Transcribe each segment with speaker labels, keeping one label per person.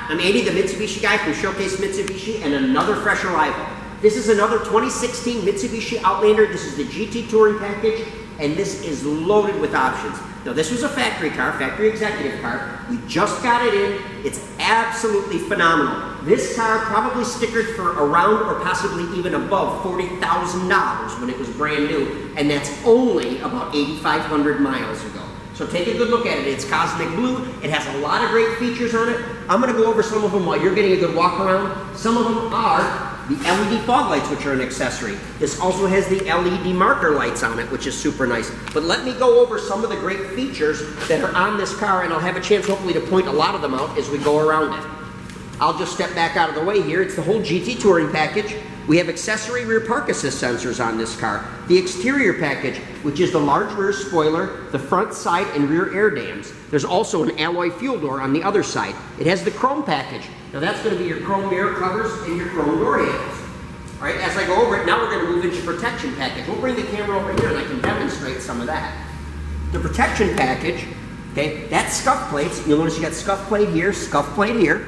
Speaker 1: I'm Andy, the Mitsubishi guy from Showcase Mitsubishi, and another fresh arrival. This is another 2016 Mitsubishi Outlander. This is the GT Touring package, and this is loaded with options. Now, this was a factory car, factory executive car. We just got it in. It's absolutely phenomenal. This car probably stickered for around or possibly even above $40,000 when it was brand new, and that's only about 8,500 miles ago. So take a good look at it. It's cosmic blue. It has a lot of great features on it. I'm going to go over some of them while you're getting a good walk around. Some of them are the LED fog lights, which are an accessory. This also has the LED marker lights on it, which is super nice. But let me go over some of the great features that are on this car, and I'll have a chance hopefully to point a lot of them out as we go around it. I'll just step back out of the way here. It's the whole GT Touring package. We have accessory rear park assist sensors on this car. The exterior package, which is the large rear spoiler, the front, side, and rear air dams. There's also an alloy fuel door on the other side. It has the chrome package. Now that's going to be your chrome mirror covers and your chrome door handles. All right, as I go over it, now we're going to move into your protection package. We'll bring the camera over here and I can demonstrate some of that. The protection package, okay, that's scuff plates. You'll notice you got scuff plate here,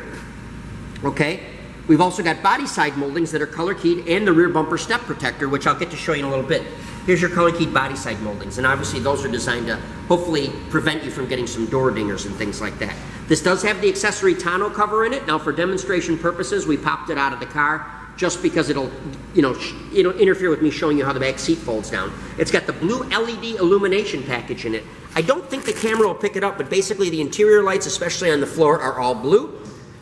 Speaker 1: okay? We've also got body side moldings that are color keyed and the rear bumper step protector, which I'll get to show you in a little bit. Here's your color keyed body side moldings, and obviously those are designed to hopefully prevent you from getting some door dingers and things like that. This does have the accessory tonneau cover in it. Now for demonstration purposes, we popped it out of the car just because it'll interfere with me showing you how the back seat folds down. It's got the blue LED illumination package in it. I don't think the camera will pick it up, but basically the interior lights, especially on the floor, are all blue.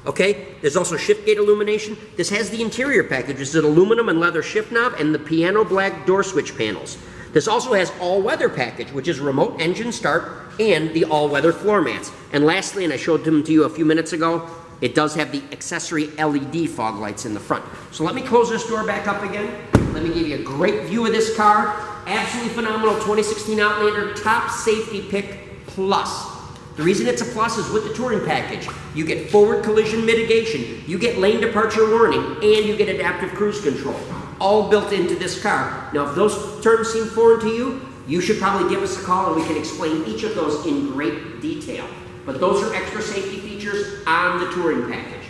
Speaker 1: Okay, there's also shift gate illumination. This has the interior package. It's an aluminum and leather shift knob and the piano black door switch panels. This also has all-weather package, which is remote engine start and the all-weather floor mats. And lastly, and I showed them to you a few minutes ago, it does have the accessory LED fog lights in the front. So let me close this door back up again. Let me give you a great view of this car. Absolutely phenomenal 2016 Outlander, top safety pick plus. The reason it's a plus is with the touring package. You get forward collision mitigation, you get lane departure warning, and you get adaptive cruise control, all built into this car. Now, if those terms seem foreign to you, you should probably give us a call and we can explain each of those in great detail. But those are extra safety features on the touring package.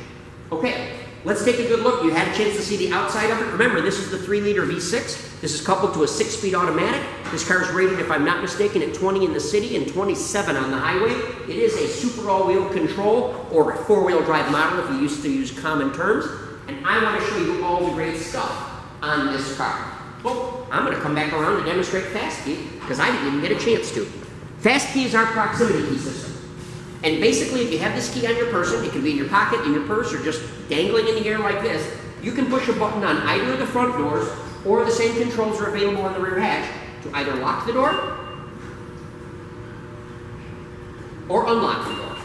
Speaker 1: Okay, let's take a good look. You had a chance to see the outside of it. Remember, this is the 3-liter V6. This is coupled to a 6-speed automatic. This car is rated, if I'm not mistaken, at 20 in the city and 27 on the highway. It is a super all-wheel control or a 4-wheel drive model if you used to use common terms. And I want to show you all the great stuff on this car. Well, I'm going to come back around to demonstrate Fast Key because I didn't even get a chance to. Fast Key is our proximity key system. And basically, if you have this key on your person, it can be in your pocket, in your purse, or just dangling in the air like this, you can push a button on either of the front doors, or the same controls are available on the rear hatch to either lock the door or unlock the door.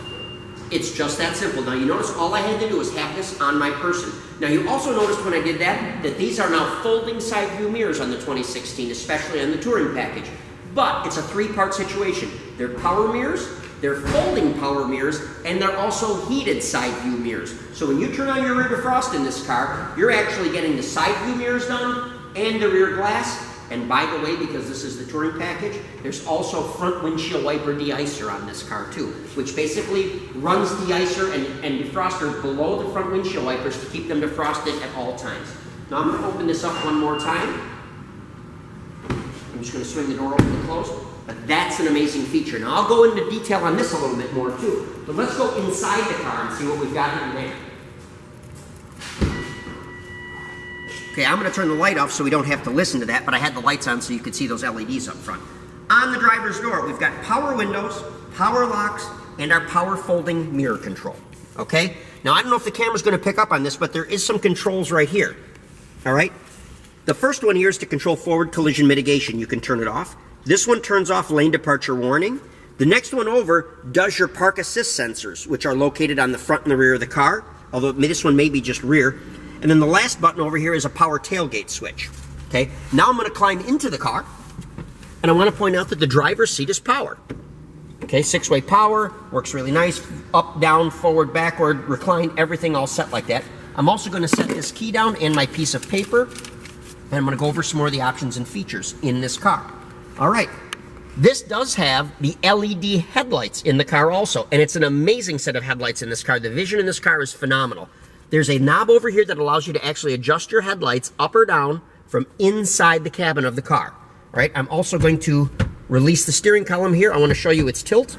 Speaker 1: It's just that simple. Now you notice all I had to do was have this on my person. Now you also noticed when I did that these are now folding side view mirrors on the 2016, especially on the touring package. But it's a 3-part situation. They're power mirrors, they're folding power mirrors, and they're also heated side view mirrors. So when you turn on your rear defrost in this car, you're actually getting the side view mirrors done and the rear glass. And by the way, because this is the touring package, there's also front windshield wiper de-icer on this car too, which basically runs de-icer and defroster below the front windshield wipers to keep them defrosted at all times. Now I'm going to open this up one more time. I'm just going to swing the door open and close. But that's an amazing feature. Now I'll go into detail on this a little bit more too. But let's go inside the car and see what we've got in there. Okay, I'm going to turn the light off so we don't have to listen to that, but I had the lights on so you could see those LEDs up front. On the driver's door, we've got power windows, power locks, and our power folding mirror control. Okay? Now I don't know if the camera's going to pick up on this, but there is some controls right here. All right? The first one here is to control forward collision mitigation. You can turn it off. This one turns off lane departure warning. The next one over does your park assist sensors, which are located on the front and the rear of the car, although this one may be just rear. And then the last button over here is a power tailgate switch. Okay, now I'm going to climb into the car, and I want to point out that the driver's seat is power. Okay, 6-way power, works really nice, up, down, forward, backward, recline, everything all set like that. I'm also going to set this key down and my piece of paper, and I'm going to go over some more of the options and features in this car. All right, This does have the LED headlights in the car also, and it's an amazing set of headlights in this car. The vision in this car is phenomenal. There's a knob over here that allows you to actually adjust your headlights up or down from inside the cabin of the car. Right? I'm also going to release the steering column here. I want to show you its tilt,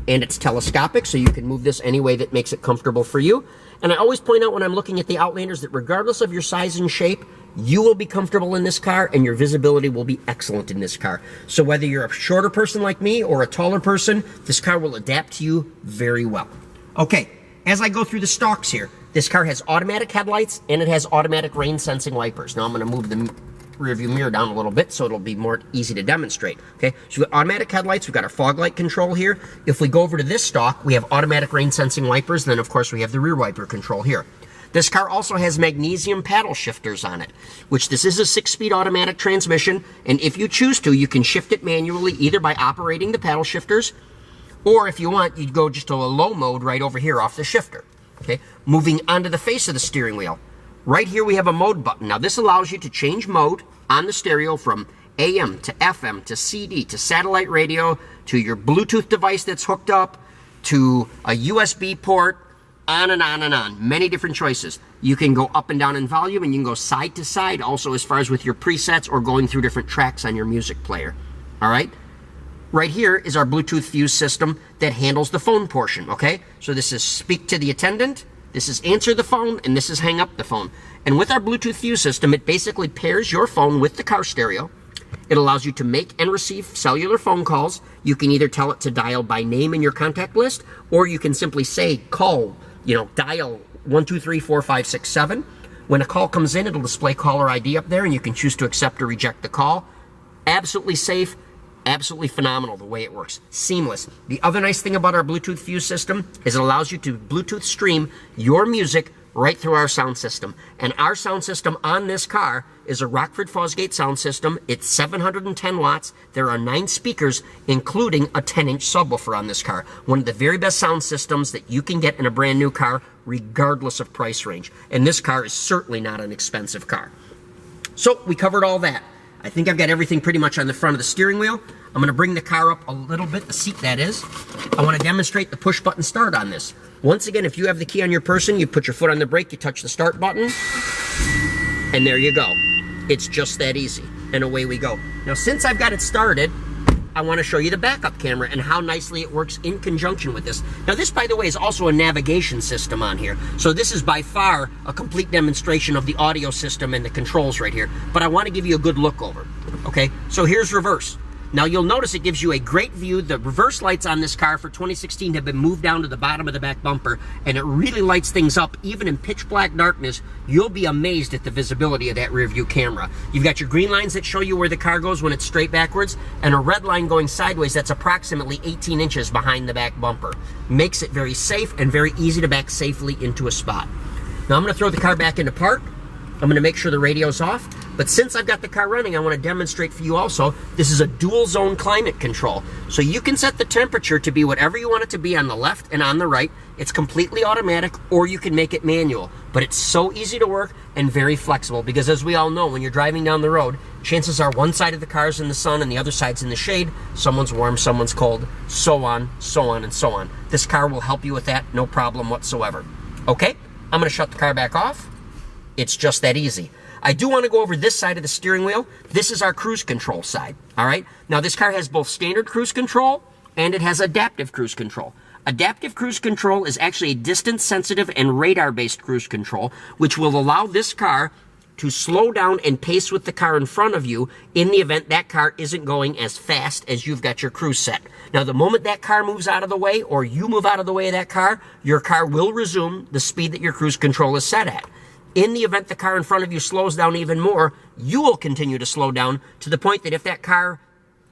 Speaker 1: and it's telescopic, so you can move this any way that makes it comfortable for you. And I always point out when I'm looking at the Outlanders that regardless of your size and shape, you will be comfortable in this car and your visibility will be excellent in this car. So whether you're a shorter person like me or a taller person, this car will adapt to you very well. Okay, as I go through the stalks here, this car has automatic headlights and it has automatic rain sensing wipers. Now I'm going to move the rear view mirror down a little bit so it'll be more easy to demonstrate. Okay, so we've got automatic headlights, we've got our fog light control here. If we go over to this stalk, we have automatic rain sensing wipers, and then of course we have the rear wiper control here. This car also has magnesium paddle shifters on it, which this is a 6-speed automatic transmission, and if you choose to, you can shift it manually either by operating the paddle shifters, or if you want, you'd go just to a low mode right over here off the shifter. Okay, moving onto the face of the steering wheel. Right here we have a mode button. Now this allows you to change mode on the stereo from AM to FM to CD to satellite radio to your Bluetooth device that's hooked up to a USB port, on and on and on. Many different choices. You can go up and down in volume, and you can go side to side also as far as with your presets or going through different tracks on your music player. All right? Right here is our Bluetooth fuse system that handles the phone portion, okay? So this is speak to the attendant, this is answer the phone, and this is hang up the phone. And with our Bluetooth fuse system, it basically pairs your phone with the car stereo. It allows you to make and receive cellular phone calls. You can either tell it to dial by name in your contact list, or you can simply say, call, dial 1234567. When a call comes in, it'll display caller ID up there, and you can choose to accept or reject the call. Absolutely safe, absolutely phenomenal the way it works. Seamless. The other nice thing about our Bluetooth fuse system is it allows you to Bluetooth stream your music right through our sound system. And our sound system on this car is a Rockford Fosgate sound system. It's 710 watts. There are 9 speakers, including a 10-inch subwoofer on this car. One of the very best sound systems that you can get in a brand new car, regardless of price range. And this car is certainly not an expensive car. So we covered all that. I think I've got everything pretty much on the front of the steering wheel. I'm going to bring the car up a little bit, the seat that is. I want to demonstrate the push button start on this. Once again, if you have the key on your person, you put your foot on the brake, you touch the start button, and there you go. It's just that easy, and away we go. Now, since I've got it started, I want to show you the backup camera and how nicely it works in conjunction with this. Now, this, by the way, is also a navigation system on here. So this is by far a complete demonstration of the audio system and the controls right here. But I want to give you a good look over. Okay, so here's reverse. Now you'll notice it gives you a great view. The reverse lights on this car for 2016 have been moved down to the bottom of the back bumper, and it really lights things up. Even in pitch black darkness, you'll be amazed at the visibility of that rear view camera. You've got your green lines that show you where the car goes when it's straight backwards, and a red line going sideways that's approximately 18 inches behind the back bumper. Makes it very safe and very easy to back safely into a spot. Now I'm going to throw the car back into park. I'm going to make sure the radio's off. But since I've got the car running, I want to demonstrate for you also, this is a dual zone climate control. So you can set the temperature to be whatever you want it to be on the left and on the right. It's completely automatic, or you can make it manual. But it's so easy to work and very flexible, because as we all know, when you're driving down the road, chances are one side of the car's in the sun and the other side's in the shade. Someone's warm, someone's cold, so on, so on, and so on. This car will help you with that, no problem whatsoever. Okay, I'm going to shut the car back off. It's just that easy. I do want to go over this side of the steering wheel. This is our cruise control side, all right? Now, this car has both standard cruise control and it has adaptive cruise control. Adaptive cruise control is actually a distance-sensitive and radar-based cruise control, which will allow this car to slow down and pace with the car in front of you in the event that car isn't going as fast as you've got your cruise set. Now, the moment that car moves out of the way or you move out of the way of that car, your car will resume the speed that your cruise control is set at. In the event the car in front of you slows down even more, you will continue to slow down to the point that if that car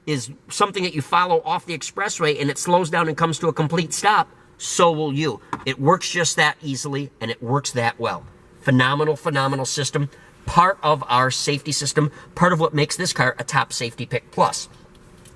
Speaker 1: is something that you follow off the expressway and it slows down and comes to a complete stop, so will you. It works just that easily, and it works that well. Phenomenal, phenomenal system. Part of our safety system, part of what makes this car a Top Safety Pick Plus.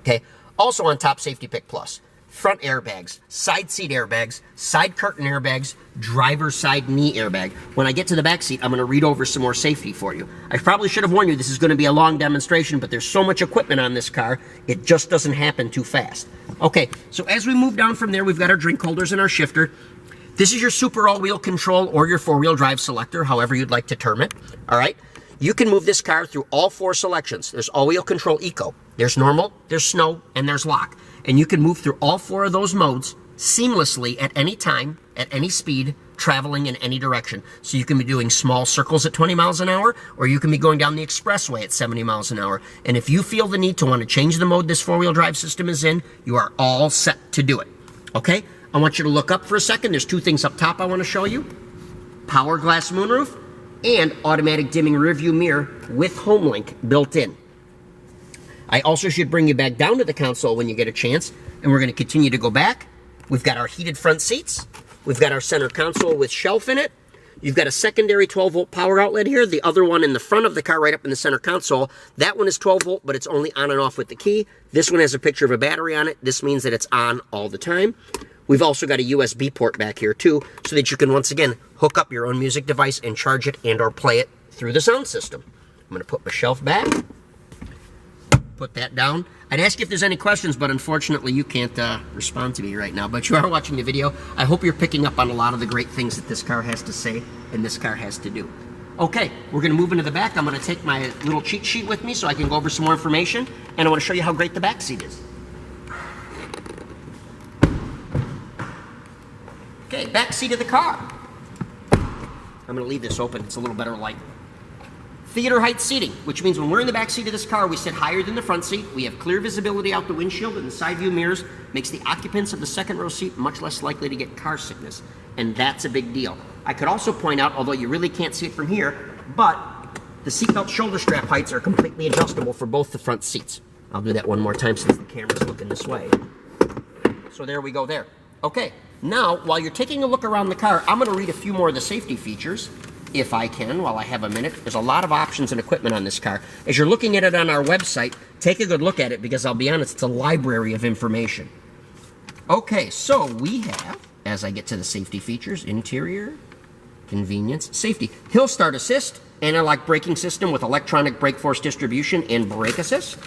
Speaker 1: Okay, also on Top Safety Pick Plus, front airbags, side seat airbags, side curtain airbags, driver's side knee airbag. When I get to the back seat, I'm going to read over some more safety for you. I probably should have warned you this is going to be a long demonstration, but there's so much equipment on this car, it just doesn't happen too fast. Okay, so as we move down from there, we've got our drink holders and our shifter. This is your super all-wheel control or your four-wheel drive selector, however you'd like to term it, all right? You can move this car through all 4 selections. There's all-wheel control eco, there's normal, there's snow, and there's lock. And you can move through all 4 of those modes seamlessly at any time, at any speed, traveling in any direction. So you can be doing small circles at 20 miles an hour, or you can be going down the expressway at 70 miles an hour. And if you feel the need to want to change the mode this four-wheel drive system is in, you are all set to do it. Okay? I want you to look up for a second. There's 2 things up top I want to show you. Power glass moonroof and automatic dimming rearview mirror with HomeLink built in. I also should bring you back down to the console when you get a chance, and we're going to continue to go back. We've got our heated front seats. We've got our center console with shelf in it. You've got a secondary 12-volt power outlet here. The other one in the front of the car right up in the center console. That one is 12-volt, but it's only on and off with the key. This one has a picture of a battery on it. This means that it's on all the time. We've also got a USB port back here too, so that you can once again hook up your own music device and charge it and or play it through the sound system. I'm going to put my shelf back. Put that down. I'd ask you if there's any questions, but unfortunately you can't respond to me right now. But you are watching the video. I hope you're picking up on a lot of the great things that this car has to say and this car has to do. Okay, we're going to move into the back. I'm going to take my little cheat sheet with me so I can go over some more information, and I want to show you how great the back seat is. Okay, back seat of the car. I'm going to leave this open. It's a little better light. Theater height seating, which means when we're in the back seat of this car, we sit higher than the front seat. We have clear visibility out the windshield, and the side view mirrors makes the occupants of the second row seat much less likely to get car sickness, and that's a big deal. I could also point out, although you really can't see it from here, but the seatbelt shoulder strap heights are completely adjustable for both the front seats. I'll do that one more time since the camera's looking this way. So there we go there. Okay, now while you're taking a look around the car, I'm going to read a few more of the safety features, if I can, while I have a minute. There's a lot of options and equipment on this car. As you're looking at it on our website, take a good look at it because I'll be honest, it's a library of information. Okay, so we have, as I get to the safety features, interior, convenience, safety, hill start assist, anti-lock braking system with electronic brake force distribution and brake assist,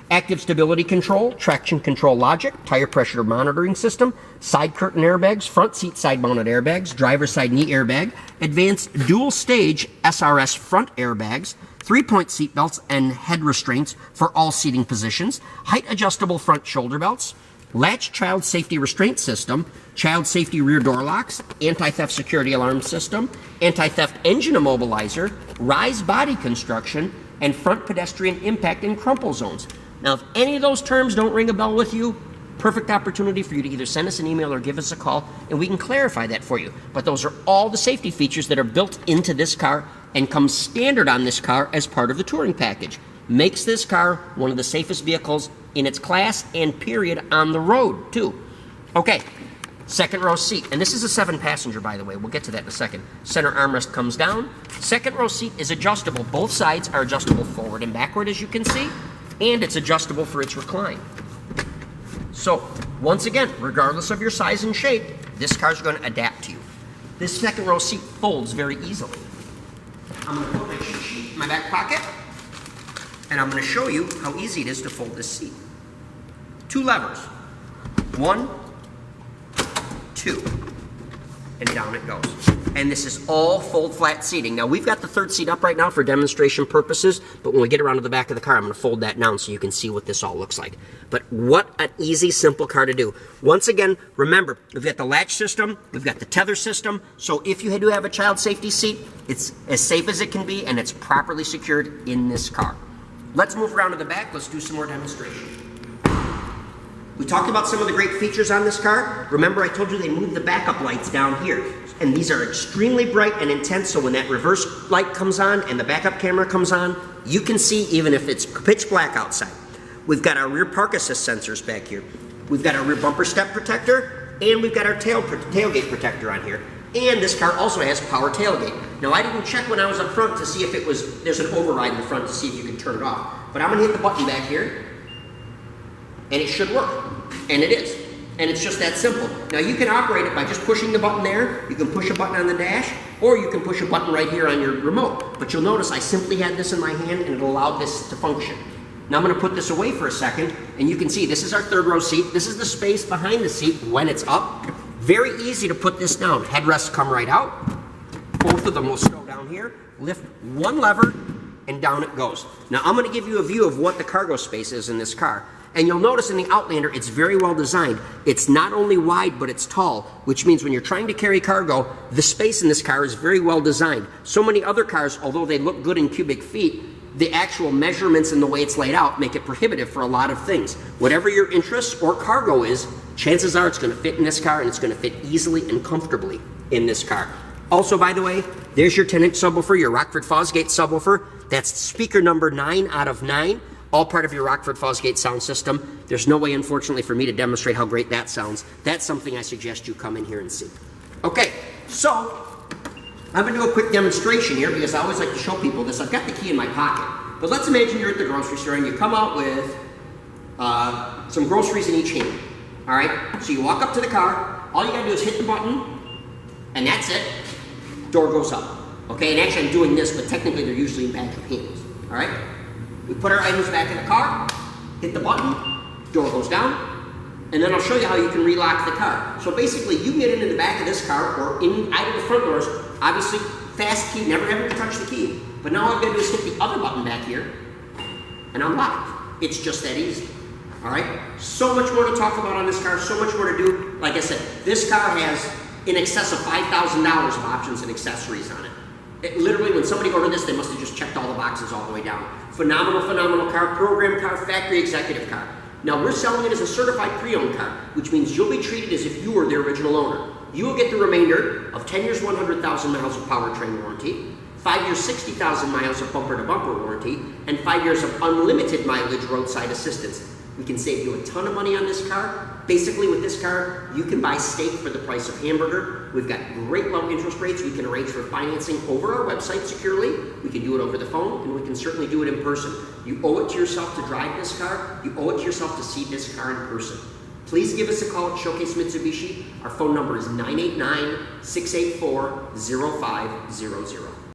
Speaker 1: active stability control, traction control logic, tire pressure monitoring system, side curtain airbags, front seat side mounted airbags, driver's side knee airbag, advanced dual stage SRS front airbags, 3-point seat belts and head restraints for all seating positions, height adjustable front shoulder belts, latch child safety restraint system, child safety rear door locks, anti-theft security alarm system, anti-theft engine immobilizer, rise body construction, and front pedestrian impact and crumple zones. Now, if any of those terms don't ring a bell with you, perfect opportunity for you to either send us an email or give us a call, and we can clarify that for you. But those are all the safety features that are built into this car and come standard on this car as part of the touring package. Makes this car one of the safest vehicles in its class and period on the road, too. Okay, second row seat. And this is a 7-passenger, by the way. We'll get to that in a second. Center armrest comes down. Second row seat is adjustable. Both sides are adjustable forward and backward, as you can see. And it's adjustable for its recline. So, once again, regardless of your size and shape, this car's going to adapt to you. This second row seat folds very easily. I'm going to put my cheat sheet in my back pocket, and I'm going to show you how easy it is to fold this seat. 2 levers. 1, 2, and down it goes. And this is all fold flat seating. Now, we've got the third seat up right now for demonstration purposes, but when we get around to the back of the car, I'm going to fold that down so you can see what this all looks like. But what an easy, simple car to do. Once again, remember, we've got the latch system, we've got the tether system, so if you do have a child safety seat, it's as safe as it can be, and it's properly secured in this car. Let's move around to the back. Let's do some more demonstration. We talked about some of the great features on this car. Remember, I told you they moved the backup lights down here. And these are extremely bright and intense, so when that reverse light comes on and the backup camera comes on, you can see even if it's pitch black outside. We've got our rear park assist sensors back here. We've got our rear bumper step protector, and we've got our tailgate protector on here. And this car also has power tailgate. Now, I didn't check when I was up front to see if it was, there's an override in the front to see if you can turn it off. But I'm gonna hit the button back here, and it should work. And it is. And it's just that simple. Now you can operate it by just pushing the button there. You can push a button on the dash, or you can push a button right here on your remote. But you'll notice I simply had this in my hand and it allowed this to function. Now I'm going to put this away for a second, and you can see this is our third row seat. This is the space behind the seat when it's up. Very easy to put this down. Headrests come right out. Both of them will go down here. Lift one lever, and down it goes. Now I'm going to give you a view of what the cargo space is in this car. And you'll notice in the Outlander, it's very well designed. It's not only wide, but it's tall, which means when you're trying to carry cargo, the space in this car is very well designed. So many other cars, although they look good in cubic feet, the actual measurements and the way it's laid out make it prohibitive for a lot of things. Whatever your interest or cargo is, chances are it's going to fit in this car, and it's going to fit easily and comfortably in this car. Also, by the way, there's your 10-inch subwoofer, your Rockford Fosgate subwoofer. That's speaker number 9 out of 9. All part of your Rockford Fosgate sound system. There's no way, unfortunately, for me to demonstrate how great that sounds. That's something I suggest you come in here and see. Okay, so I'm going to do a quick demonstration here because I always like to show people this. I've got the key in my pocket. But let's imagine you're at the grocery store and you come out with some groceries in each hand. All right, so you walk up to the car. All you got to do is hit the button, and that's it. Door goes up. Okay, and actually I'm doing this, but technically they're usually in back of hands. All right? We put our items back in the car, hit the button, door goes down, and then I'll show you how you can relock the car. So basically, you can get into the back of this car or in either the front doors. Obviously, fast key, never having to touch the key. But now all I've got to do is hit the other button back here, and I'm locked. It's just that easy. All right? So much more to talk about on this car, so much more to do. Like I said, this car has in excess of $5,000 of options and accessories on it. Literally, when somebody ordered this, they must have just checked all the boxes all the way down. Phenomenal, phenomenal car, program car, factory executive car. Now, we're selling it as a certified pre-owned car, which means you'll be treated as if you were the original owner. You will get the remainder of 10 years, 100,000 miles of powertrain warranty, 5 years, 60,000 miles of bumper-to-bumper warranty, and 5 years of unlimited mileage roadside assistance. We can save you a ton of money on this car. Basically, with this car, you can buy steak for the price of hamburger. We've got great low interest rates. We can arrange for financing over our website securely. We can do it over the phone, and we can certainly do it in person. You owe it to yourself to drive this car. You owe it to yourself to see this car in person. Please give us a call at Showcase Mitsubishi. Our phone number is 989-684-0500.